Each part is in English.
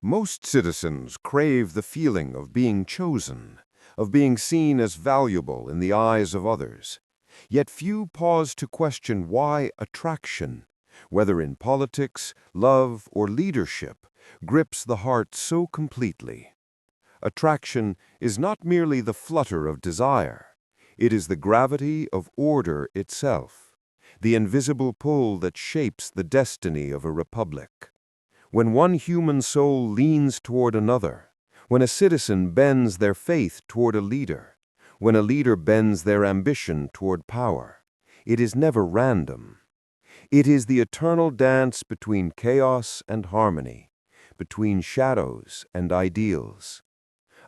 Most citizens crave the feeling of being chosen, of being seen as valuable in the eyes of others. Yet few pause to question why attraction, whether in politics, love, or leadership, grips the heart so completely. Attraction is not merely the flutter of desire. It is the gravity of order itself, the invisible pull that shapes the destiny of a republic. When one human soul leans toward another, when a citizen bends their faith toward a leader, when a leader bends their ambition toward power, it is never random. It is the eternal dance between chaos and harmony, between shadows and ideals.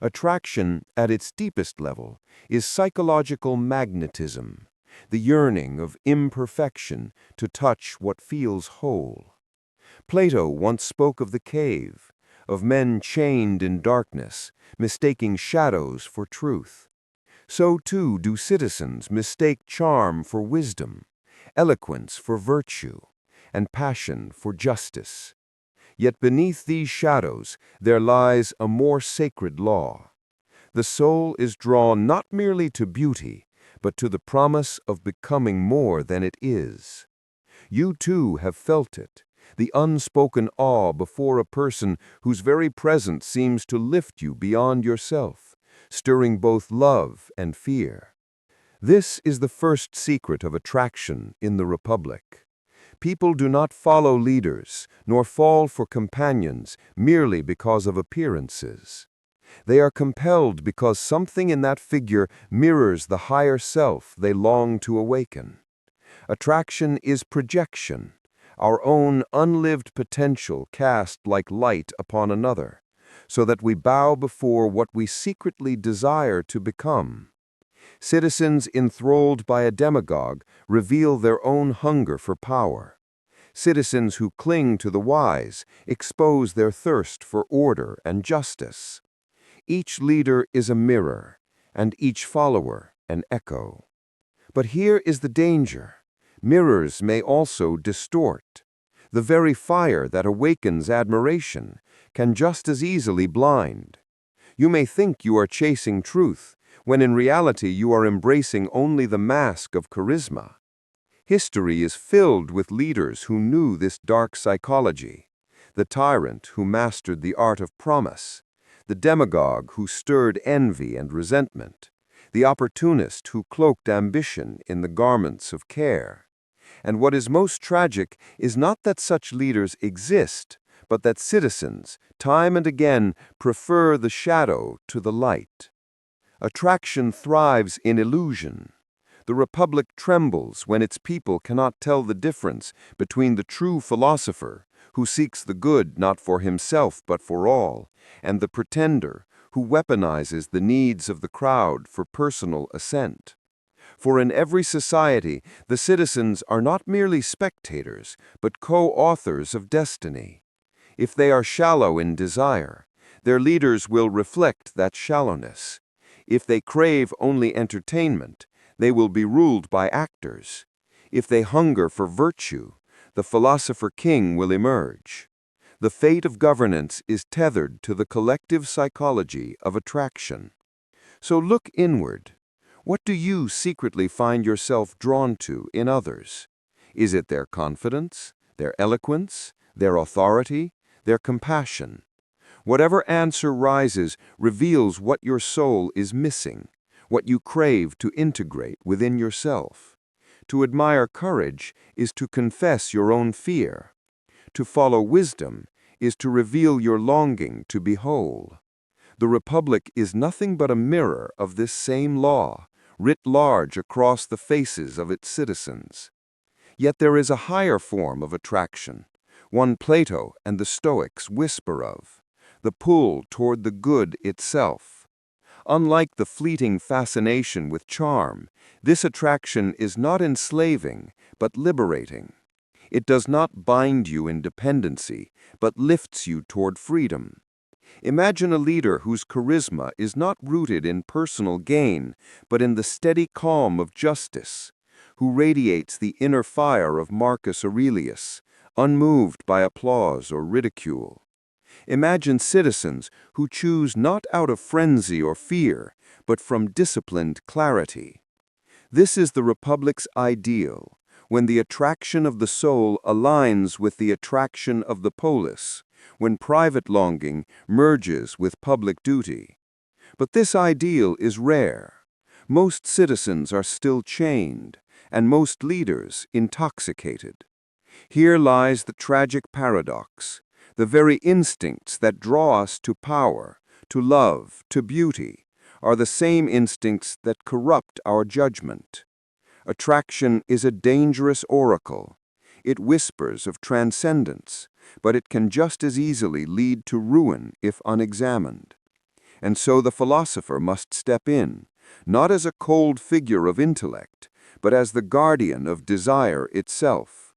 Attraction, at its deepest level, is psychological magnetism, the yearning of imperfection to touch what feels whole. Plato once spoke of the cave, of men chained in darkness, mistaking shadows for truth. So too do citizens mistake charm for wisdom, eloquence for virtue, and passion for justice. Yet beneath these shadows there lies a more sacred law. The soul is drawn not merely to beauty, but to the promise of becoming more than it is. You too have felt it, the unspoken awe before a person whose very presence seems to lift you beyond yourself, stirring both love and fear. This is the first secret of attraction in the Republic. People do not follow leaders, nor fall for companions merely because of appearances. They are compelled because something in that figure mirrors the higher self they long to awaken. Attraction is projection, our own unlived potential cast like light upon another, so that we bow before what we secretly desire to become. Citizens enthralled by a demagogue reveal their own hunger for power. Citizens who cling to the wise expose their thirst for order and justice. Each leader is a mirror, and each follower an echo. But here is the danger. Mirrors may also distort. The very fire that awakens admiration can just as easily blind. You may think you are chasing truth, when in reality you are embracing only the mask of charisma. History is filled with leaders who knew this dark psychology. The tyrant who mastered the art of promise, the demagogue who stirred envy and resentment, the opportunist who cloaked ambition in the garments of care. And what is most tragic is not that such leaders exist, but that citizens, time and again, prefer the shadow to the light. Attraction thrives in illusion. The Republic trembles when its people cannot tell the difference between the true philosopher, who seeks the good not for himself but for all, and the pretender, who weaponizes the needs of the crowd for personal ascent. For in every society, the citizens are not merely spectators, but co-authors of destiny. If they are shallow in desire, their leaders will reflect that shallowness. If they crave only entertainment, they will be ruled by actors. If they hunger for virtue, the philosopher king will emerge. The fate of governance is tethered to the collective psychology of attraction. So look inward. What do you secretly find yourself drawn to in others? Is it their confidence, their eloquence, their authority, their compassion? Whatever answer rises reveals what your soul is missing, what you crave to integrate within yourself. To admire courage is to confess your own fear. To follow wisdom is to reveal your longing to be whole. The Republic is nothing but a mirror of this same law, writ large across the faces of its citizens. Yet there is a higher form of attraction, one Plato and the Stoics whisper of, the pull toward the good itself. Unlike the fleeting fascination with charm, this attraction is not enslaving, but liberating. It does not bind you in dependency, but lifts you toward freedom. Imagine a leader whose charisma is not rooted in personal gain, but in the steady calm of justice, who radiates the inner fire of Marcus Aurelius, unmoved by applause or ridicule. Imagine citizens who choose not out of frenzy or fear, but from disciplined clarity. This is the Republic's ideal, when the attraction of the soul aligns with the attraction of the polis, when private longing merges with public duty. But this ideal is rare. Most citizens are still chained, and most leaders intoxicated. Here lies the tragic paradox. The very instincts that draw us to power, to love, to beauty, are the same instincts that corrupt our judgment. Attraction is a dangerous oracle. It whispers of transcendence, but it can just as easily lead to ruin if unexamined. And so the philosopher must step in, not as a cold figure of intellect, but as the guardian of desire itself.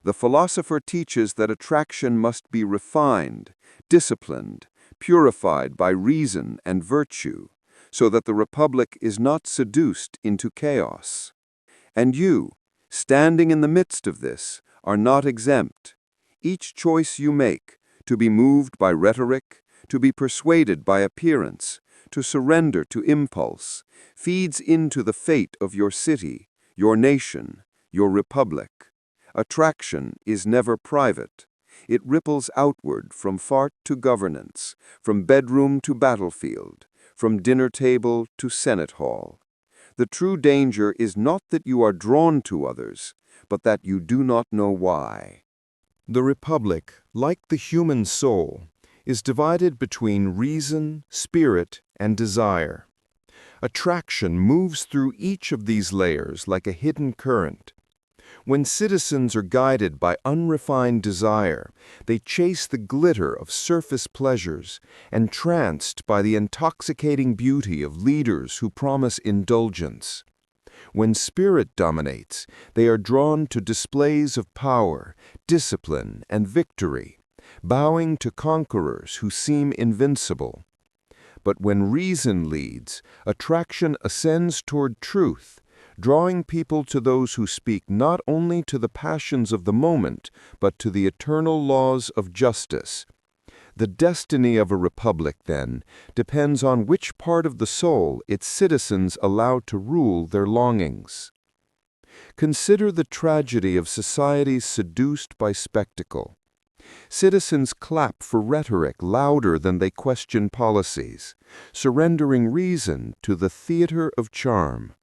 The philosopher teaches that attraction must be refined, disciplined, purified by reason and virtue, so that the Republic is not seduced into chaos. And you, standing in the midst of this, are not exempt. Each choice you make, to be moved by rhetoric, to be persuaded by appearance, to surrender to impulse, feeds into the fate of your city, your nation, your republic. Attraction is never private. It ripples outward from fart to governance, from bedroom to battlefield, from dinner table to Senate hall. The true danger is not that you are drawn to others, but that you do not know why. The Republic, like the human soul, is divided between reason, spirit, and desire. Attraction moves through each of these layers like a hidden current. When citizens are guided by unrefined desire, they chase the glitter of surface pleasures, entranced by the intoxicating beauty of leaders who promise indulgence. When spirit dominates, they are drawn to displays of power, discipline, and victory, bowing to conquerors who seem invincible. But when reason leads, attraction ascends toward truth, drawing people to those who speak not only to the passions of the moment, but to the eternal laws of justice. The destiny of a republic, then, depends on which part of the soul its citizens allow to rule their longings. Consider the tragedy of societies seduced by spectacle. Citizens clap for rhetoric louder than they question policies, surrendering reason to the theater of charm.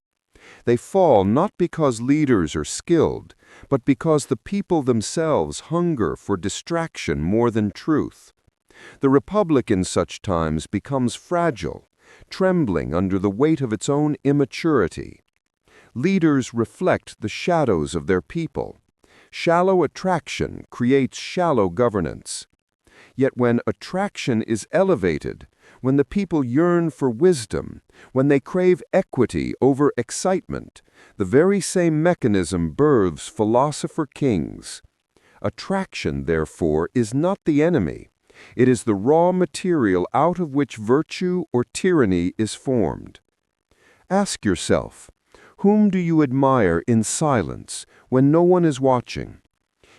They fall not because leaders are skilled, but because the people themselves hunger for distraction more than truth. The Republic in such times becomes fragile, trembling under the weight of its own immaturity. Leaders reflect the shadows of their people. Shallow attraction creates shallow governance. Yet when attraction is elevated, when the people yearn for wisdom, when they crave equity over excitement, the very same mechanism births philosopher kings. Attraction, therefore, is not the enemy. It is the raw material out of which virtue or tyranny is formed. Ask yourself, whom do you admire in silence when no one is watching?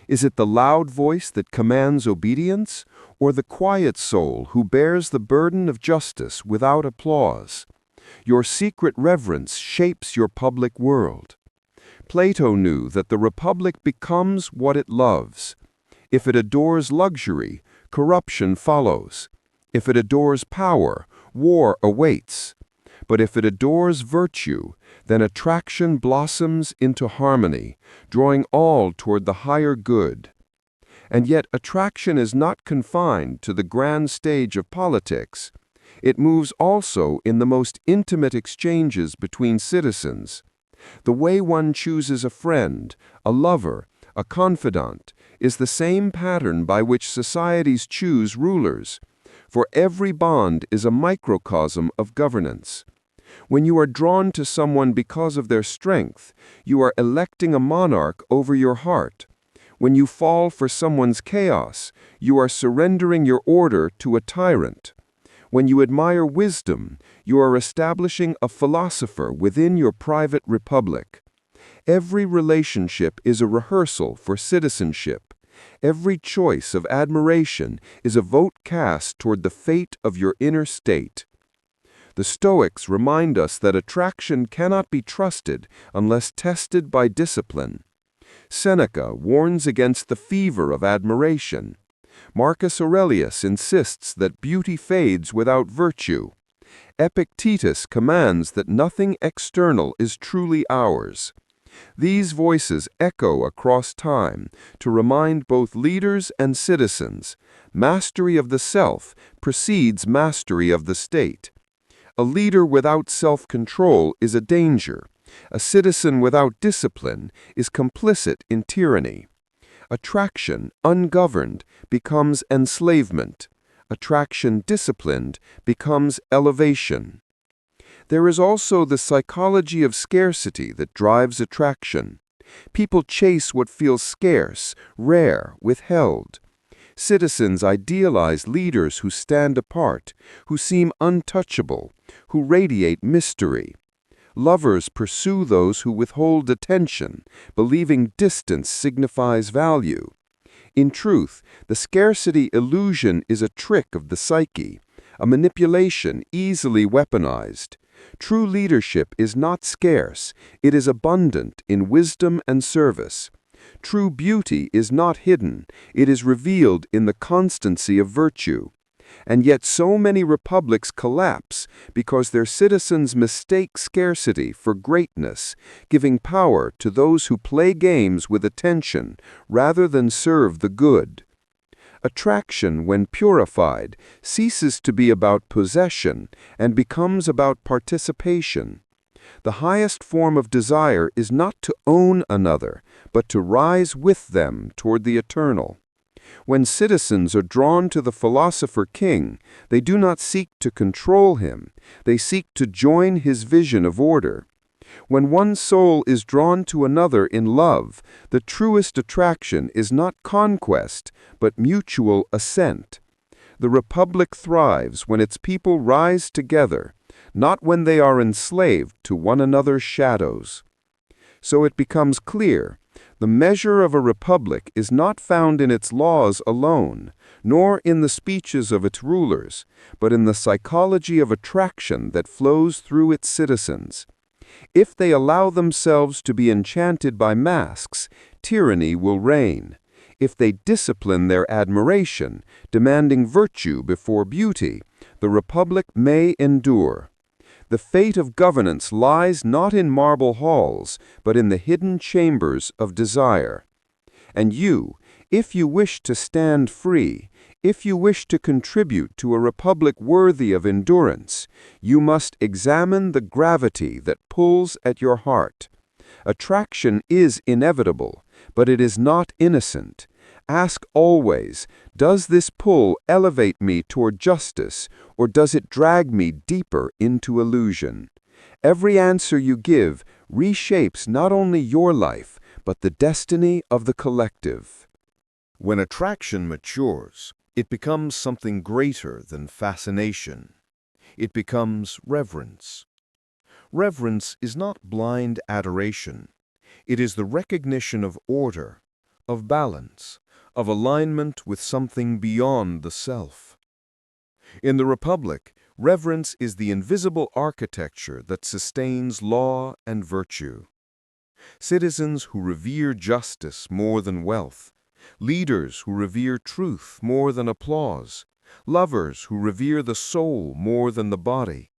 Is it the loud voice that commands obedience, or the quiet soul who bears the burden of justice without applause? Your secret reverence shapes your public world. Plato knew that the Republic becomes what it loves. If it adores luxury, corruption follows. If it adores power, war awaits. But if it adores virtue, then attraction blossoms into harmony, drawing all toward the higher good. And yet attraction is not confined to the grand stage of politics. It moves also in the most intimate exchanges between citizens. The way one chooses a friend, a lover, a confidant, is the same pattern by which societies choose rulers, for every bond is a microcosm of governance. When you are drawn to someone because of their strength, you are electing a monarch over your heart. When you fall for someone's chaos, you are surrendering your order to a tyrant. When you admire wisdom, you are establishing a philosopher within your private republic. Every relationship is a rehearsal for citizenship. Every choice of admiration is a vote cast toward the fate of your inner state. The Stoics remind us that attraction cannot be trusted unless tested by discipline. Seneca warns against the fever of admiration. Marcus Aurelius insists that beauty fades without virtue. Epictetus commands that nothing external is truly ours. These voices echo across time to remind both leaders and citizens, mastery of the self precedes mastery of the state. A leader without self-control is a danger. A citizen without discipline is complicit in tyranny. Attraction, ungoverned, becomes enslavement. Attraction disciplined becomes elevation. There is also the psychology of scarcity that drives attraction. People chase what feels scarce, rare, withheld. Citizens idealize leaders who stand apart, who seem untouchable, who radiate mystery. Lovers pursue those who withhold attention, believing distance signifies value. In truth, the scarcity illusion is a trick of the psyche, a manipulation easily weaponized. True leadership is not scarce, it is abundant in wisdom and service. True beauty is not hidden, it is revealed in the constancy of virtue. And yet so many republics collapse because their citizens mistake scarcity for greatness, giving power to those who play games with attention rather than serve the good. Attraction, when purified, ceases to be about possession and becomes about participation. The highest form of desire is not to own another, but to rise with them toward the eternal. When citizens are drawn to the philosopher king, they do not seek to control him, they seek to join his vision of order. When one soul is drawn to another in love, the truest attraction is not conquest, but mutual assent. The republic thrives when its people rise together, not when they are enslaved to one another's shadows. So it becomes clear, the measure of a republic is not found in its laws alone, nor in the speeches of its rulers, but in the psychology of attraction that flows through its citizens. If they allow themselves to be enchanted by masks, tyranny will reign. If they discipline their admiration, demanding virtue before beauty, the republic may endure. The fate of governance lies not in marble halls, but in the hidden chambers of desire. And you, if you wish to stand free, if you wish to contribute to a republic worthy of endurance, you must examine the gravity that pulls at your heart. Attraction is inevitable, but it is not innocent. Ask always, does this pull elevate me toward justice, or does it drag me deeper into illusion? Every answer you give reshapes not only your life, but the destiny of the collective. When attraction matures, it becomes something greater than fascination. It becomes reverence. Reverence is not blind adoration. It is the recognition of order, of balance, of alignment with something beyond the self. In the Republic, reverence is the invisible architecture that sustains law and virtue. Citizens who revere justice more than wealth, leaders who revere truth more than applause, lovers who revere the soul more than the body,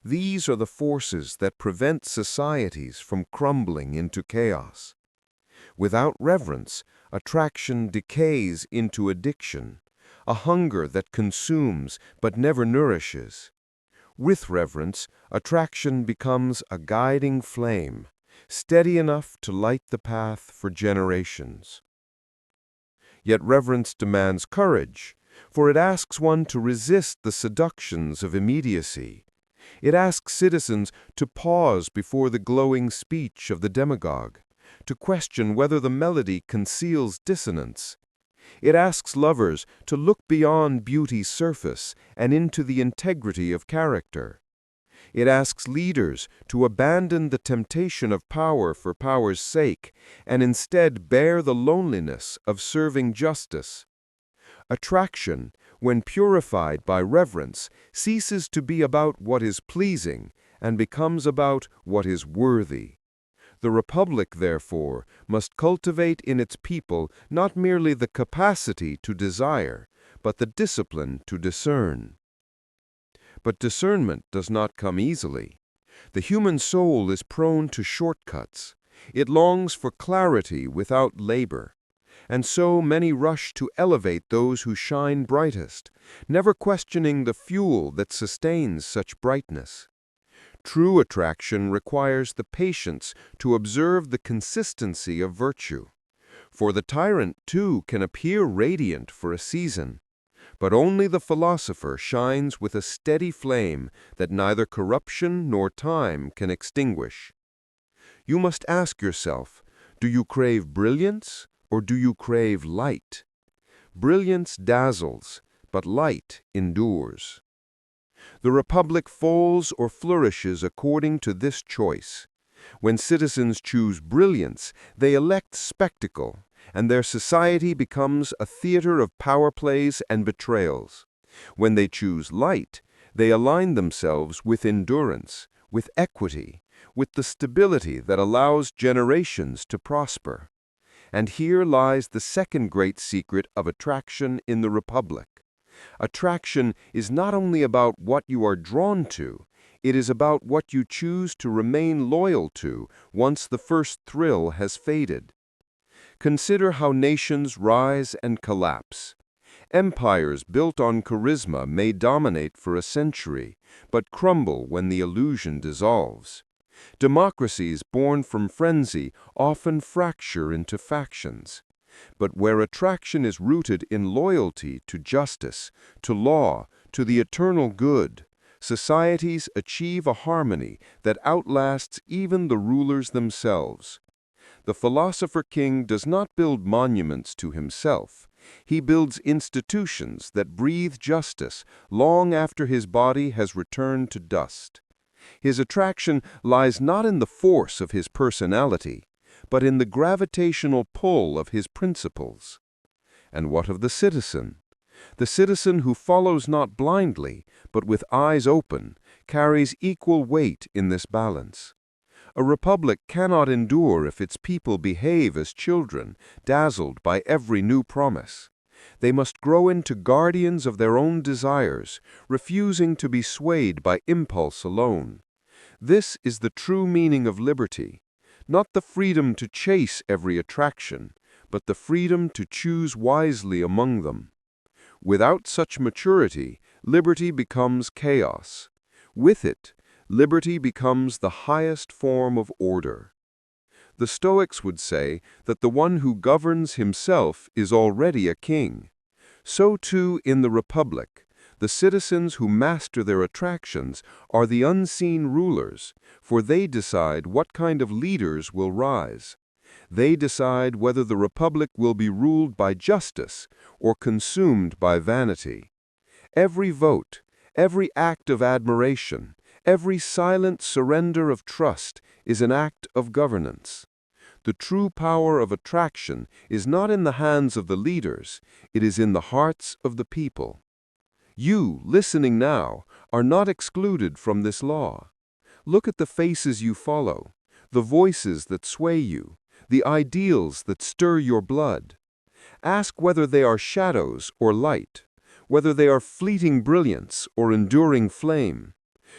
these are the forces that prevent societies from crumbling into chaos. Without reverence, attraction decays into addiction, a hunger that consumes but never nourishes. With reverence, attraction becomes a guiding flame, steady enough to light the path for generations. Yet reverence demands courage, for it asks one to resist the seductions of immediacy. It asks citizens to pause before the glowing speech of the demagogue, to question whether the melody conceals dissonance. It asks lovers to look beyond beauty's surface and into the integrity of character. It asks leaders to abandon the temptation of power for power's sake and instead bear the loneliness of serving justice. Attraction, when purified by reverence, ceases to be about what is pleasing and becomes about what is worthy. The Republic, therefore, must cultivate in its people not merely the capacity to desire, but the discipline to discern. But discernment does not come easily. The human soul is prone to shortcuts. It longs for clarity without labor. And so many rush to elevate those who shine brightest, never questioning the fuel that sustains such brightness. True attraction requires the patience to observe the consistency of virtue. For the tyrant, too, can appear radiant for a season, but only the philosopher shines with a steady flame that neither corruption nor time can extinguish. You must ask yourself, do you crave brilliance or do you crave light? Brilliance dazzles, but light endures. The Republic falls or flourishes according to this choice. When citizens choose brilliance, they elect spectacle, and their society becomes a theater of power plays and betrayals. When they choose light, they align themselves with endurance, with equity, with the stability that allows generations to prosper. And here lies the second great secret of attraction in the Republic. Attraction is not only about what you are drawn to, it is about what you choose to remain loyal to once the first thrill has faded. Consider how nations rise and collapse. Empires built on charisma may dominate for a century, but crumble when the illusion dissolves. Democracies born from frenzy often fracture into factions. But where attraction is rooted in loyalty to justice, to law, to the eternal good, societies achieve a harmony that outlasts even the rulers themselves. The philosopher king does not build monuments to himself. He builds institutions that breathe justice long after his body has returned to dust. His attraction lies not in the force of his personality, but in the gravitational pull of his principles. And what of the citizen? The citizen who follows not blindly, but with eyes open, carries equal weight in this balance. A republic cannot endure if its people behave as children, dazzled by every new promise. They must grow into guardians of their own desires, refusing to be swayed by impulse alone. This is the true meaning of liberty. Not the freedom to chase every attraction, but the freedom to choose wisely among them. Without such maturity, liberty becomes chaos. With it, liberty becomes the highest form of order. The Stoics would say that the one who governs himself is already a king. So too in the Republic, the citizens who master their attractions are the unseen rulers, for they decide what kind of leaders will rise. They decide whether the Republic will be ruled by justice or consumed by vanity. Every vote, every act of admiration, every silent surrender of trust is an act of governance. The true power of attraction is not in the hands of the leaders, it is in the hearts of the people. You, listening now, are not excluded from this law. Look at the faces you follow, the voices that sway you, the ideals that stir your blood. Ask whether they are shadows or light, whether they are fleeting brilliance or enduring flame.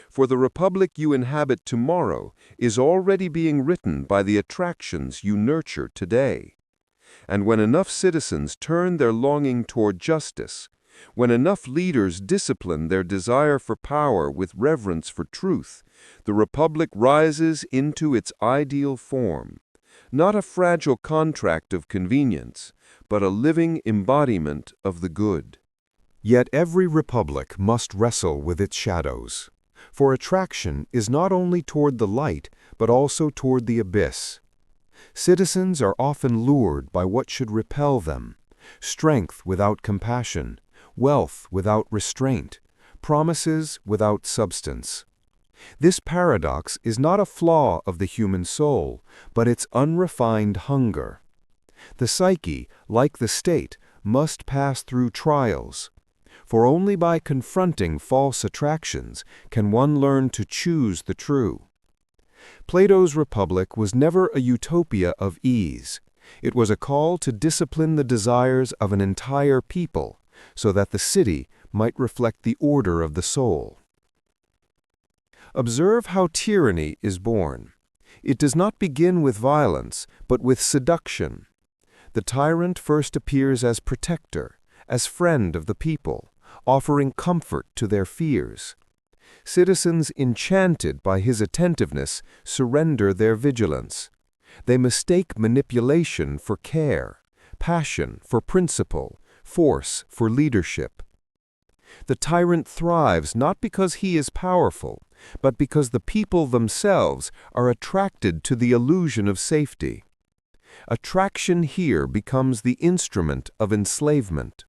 For the Republic you inhabit tomorrow is already being written by the attractions you nurture today. And when enough citizens turn their longing toward justice, when enough leaders discipline their desire for power with reverence for truth, the Republic rises into its ideal form, not a fragile contract of convenience, but a living embodiment of the good. Yet every republic must wrestle with its shadows, for attraction is not only toward the light, but also toward the abyss. Citizens are often lured by what should repel them: strength without compassion, wealth without restraint, promises without substance. This paradox is not a flaw of the human soul, but its unrefined hunger. The psyche, like the state, must pass through trials. For only by confronting false attractions can one learn to choose the true. Plato's Republic was never a utopia of ease. It was a call to discipline the desires of an entire people, so that the city might reflect the order of the soul. Observe how tyranny is born. It does not begin with violence, but with seduction. The tyrant first appears as protector, as friend of the people, offering comfort to their fears. Citizens enchanted by his attentiveness surrender their vigilance. They mistake manipulation for care, passion for principle, force for leadership. The tyrant thrives not because he is powerful, but because the people themselves are attracted to the illusion of safety. Attraction here becomes the instrument of enslavement.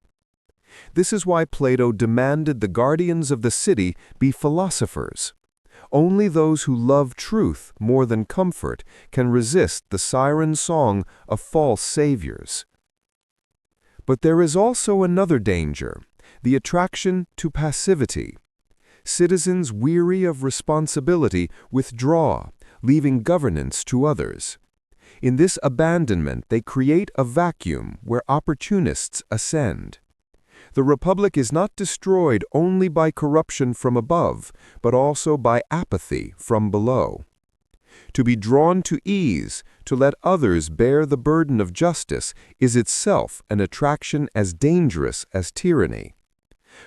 This is why Plato demanded the guardians of the city be philosophers. Only those who love truth more than comfort can resist the siren song of false saviors. But there is also another danger, the attraction to passivity. Citizens weary of responsibility withdraw, leaving governance to others. In this abandonment, they create a vacuum where opportunists ascend. The Republic is not destroyed only by corruption from above, but also by apathy from below. To be drawn to ease, to let others bear the burden of justice, is itself an attraction as dangerous as tyranny.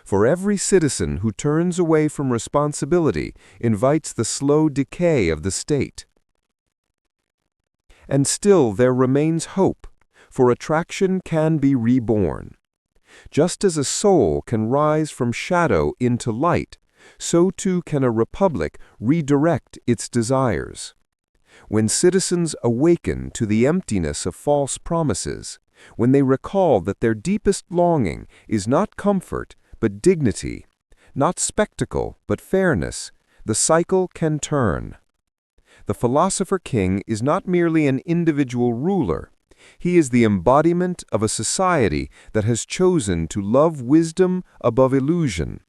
For every citizen who turns away from responsibility invites the slow decay of the state. And still there remains hope, for attraction can be reborn. Just as a soul can rise from shadow into light, so too can a republic redirect its desires. When citizens awaken to the emptiness of false promises, when they recall that their deepest longing is not comfort but dignity, not spectacle but fairness, the cycle can turn. The philosopher king is not merely an individual ruler. He is the embodiment of a society that has chosen to love wisdom above illusion.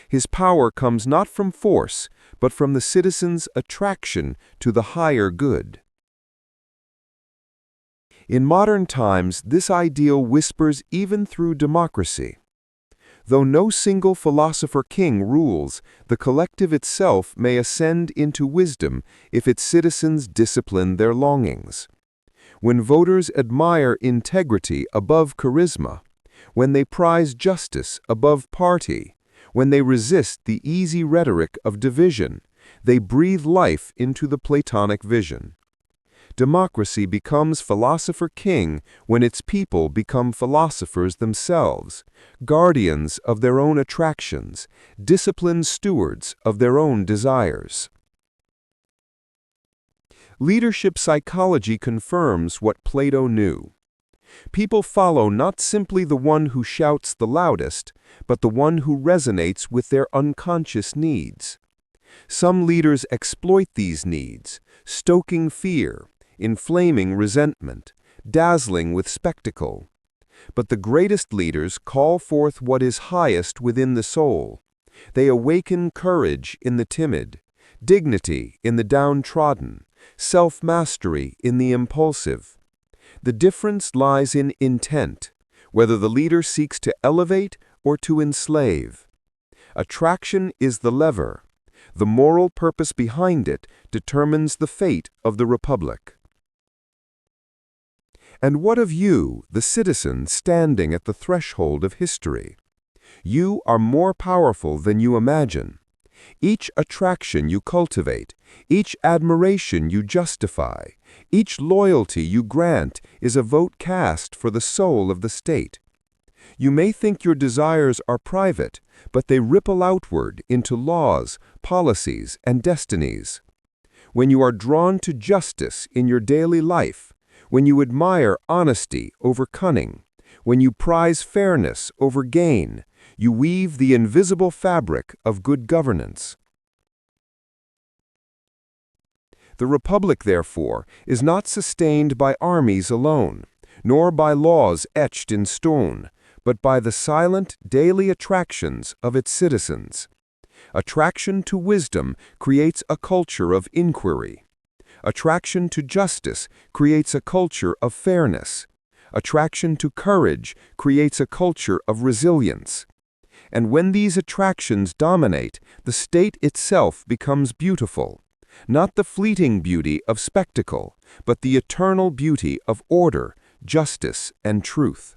His power comes not from force, but from the citizens' attraction to the higher good. In modern times, this ideal whispers even through democracy. Though no single philosopher king rules, the collective itself may ascend into wisdom if its citizens discipline their longings. When voters admire integrity above charisma, when they prize justice above party, when they resist the easy rhetoric of division, they breathe life into the Platonic vision. Democracy becomes philosopher king when its people become philosophers themselves, guardians of their own attractions, disciplined stewards of their own desires. Leadership psychology confirms what Plato knew. People follow not simply the one who shouts the loudest, but the one who resonates with their unconscious needs. Some leaders exploit these needs, stoking fear, inflaming resentment, dazzling with spectacle. But the greatest leaders call forth what is highest within the soul. They awaken courage in the timid, dignity in the downtrodden, self-mastery in the impulsive. The difference lies in intent, whether the leader seeks to elevate or to enslave. Attraction is the lever. The moral purpose behind it determines the fate of the republic. And what of you, the citizen standing at the threshold of history? You are more powerful than you imagine. Each attraction you cultivate, each admiration you justify, each loyalty you grant is a vote cast for the soul of the state. You may think your desires are private, but they ripple outward into laws, policies, and destinies. When you are drawn to justice in your daily life, when you admire honesty over cunning, when you prize fairness over gain, you weave the invisible fabric of good governance. The Republic, therefore, is not sustained by armies alone, nor by laws etched in stone, but by the silent, daily attractions of its citizens. Attraction to wisdom creates a culture of inquiry. Attraction to justice creates a culture of fairness. Attraction to courage creates a culture of resilience. And when these attractions dominate, the state itself becomes beautiful. Not the fleeting beauty of spectacle, but the eternal beauty of order, justice, and truth.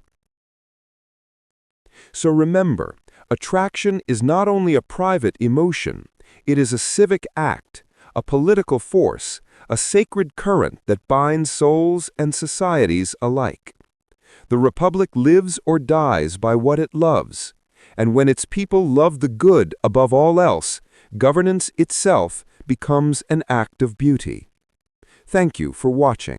So remember, attraction is not only a private emotion, it is a civic act, a political force, a sacred current that binds souls and societies alike. The Republic lives or dies by what it loves, and when its people love the good above all else, governance itself becomes an act of beauty. Thank you for watching.